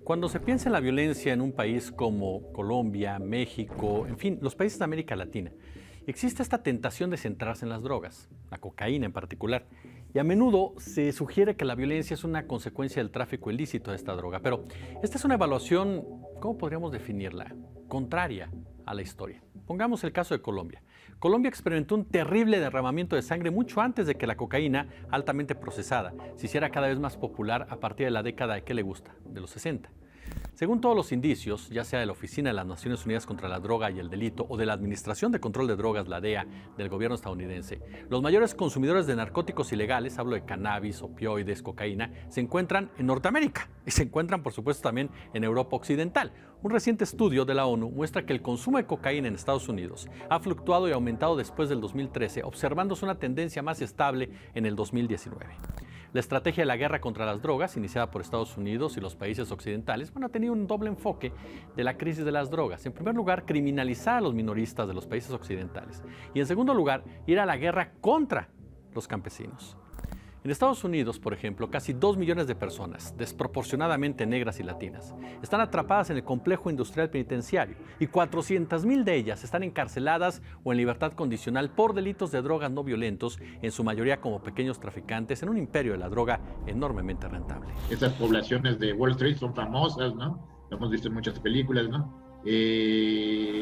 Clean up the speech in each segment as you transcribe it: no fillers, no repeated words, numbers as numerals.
Cuando se piensa en la violencia en un país como Colombia, México, en fin, los países de América Latina, existe esta tentación de centrarse en las drogas, la cocaína en particular, y a menudo se sugiere que la violencia es una consecuencia del tráfico ilícito de esta droga. Pero esta es una evaluación, ¿cómo podríamos definirla? Contraria a la historia. Pongamos el caso de Colombia. Colombia experimentó un terrible derramamiento de sangre mucho antes de que la cocaína, altamente procesada, se hiciera cada vez más popular a partir de la década de, ¿qué le gusta?, de los 60. Según todos los indicios, ya sea de la Oficina de las Naciones Unidas contra la Droga y el Delito o de la Administración de Control de Drogas, la DEA, del gobierno estadounidense, los mayores consumidores de narcóticos ilegales, hablo de cannabis, opioides, cocaína, se encuentran en Norteamérica y se encuentran, por supuesto, también en Europa Occidental. Un reciente estudio de la ONU muestra que el consumo de cocaína en Estados Unidos ha fluctuado y aumentado después del 2013, observándose una tendencia más estable en el 2019. La estrategia de la guerra contra las drogas, iniciada por Estados Unidos y los países occidentales, ha tenido un doble enfoque de la crisis de las drogas. En primer lugar, criminalizar a los minoristas de los países occidentales. Y en segundo lugar, ir a la guerra contra los campesinos. En Estados Unidos, por ejemplo, casi 2 millones de personas, desproporcionadamente negras y latinas, están atrapadas en el complejo industrial penitenciario y 400,000 de ellas están encarceladas o en libertad condicional por delitos de drogas no violentos, en su mayoría como pequeños traficantes en un imperio de la droga enormemente rentable. Esas poblaciones de Wall Street son famosas, ¿no? Lo hemos visto en muchas películas, ¿no?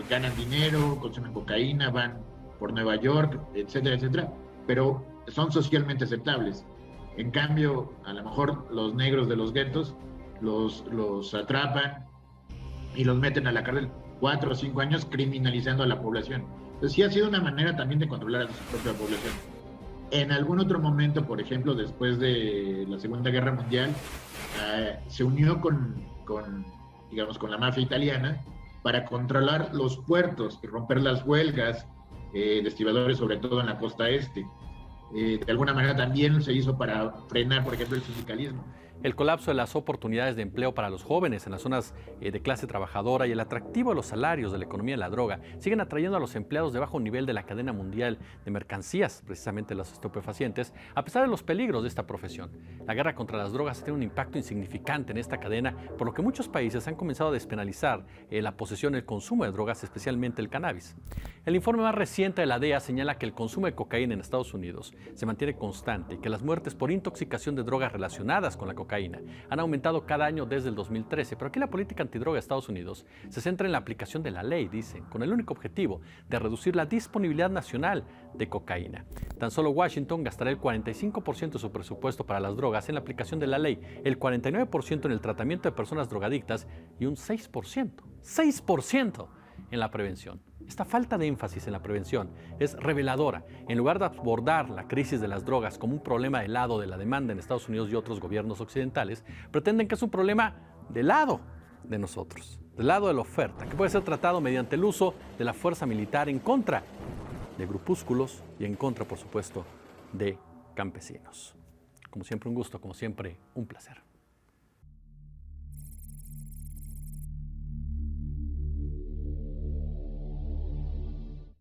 Ganan dinero, consumen cocaína, van por Nueva York, etcétera, etcétera, pero son socialmente aceptables. En cambio, a lo mejor los negros de los guetos los atrapan y los meten a la cárcel 4 o 5 años criminalizando a la población. Entonces sí ha sido una manera también de controlar a su propia población. En algún otro momento, por ejemplo, después de la Segunda Guerra Mundial, se unió con la mafia italiana para controlar los puertos y romper las huelgas de estibadores, sobre todo en la costa este. De alguna manera también se hizo para frenar, por ejemplo, el sindicalismo. El colapso de las oportunidades de empleo para los jóvenes en las zonas de clase trabajadora y el atractivo de los salarios de la economía de la droga siguen atrayendo a los empleados de bajo nivel de la cadena mundial de mercancías, precisamente los estupefacientes, a pesar de los peligros de esta profesión. La guerra contra las drogas tiene un impacto insignificante en esta cadena, por lo que muchos países han comenzado a despenalizar la posesión y el consumo de drogas, especialmente el cannabis. El informe más reciente de la DEA señala que el consumo de cocaína en Estados Unidos se mantiene constante y que las muertes por intoxicación de drogas relacionadas con la cocaína han aumentado cada año desde el 2013, pero aquí la política antidroga de Estados Unidos se centra en la aplicación de la ley, dicen, con el único objetivo de reducir la disponibilidad nacional de cocaína. Tan solo Washington gastará el 45% de su presupuesto para las drogas en la aplicación de la ley, el 49% en el tratamiento de personas drogadictas y un 6% en la prevención. Esta falta de énfasis en la prevención es reveladora. En lugar de abordar la crisis de las drogas como un problema del lado de la demanda en Estados Unidos y otros gobiernos occidentales, pretenden que es un problema del lado de nosotros, del lado de la oferta, que puede ser tratado mediante el uso de la fuerza militar en contra de grupúsculos y en contra, por supuesto, de campesinos. Como siempre, un gusto, como siempre, un placer.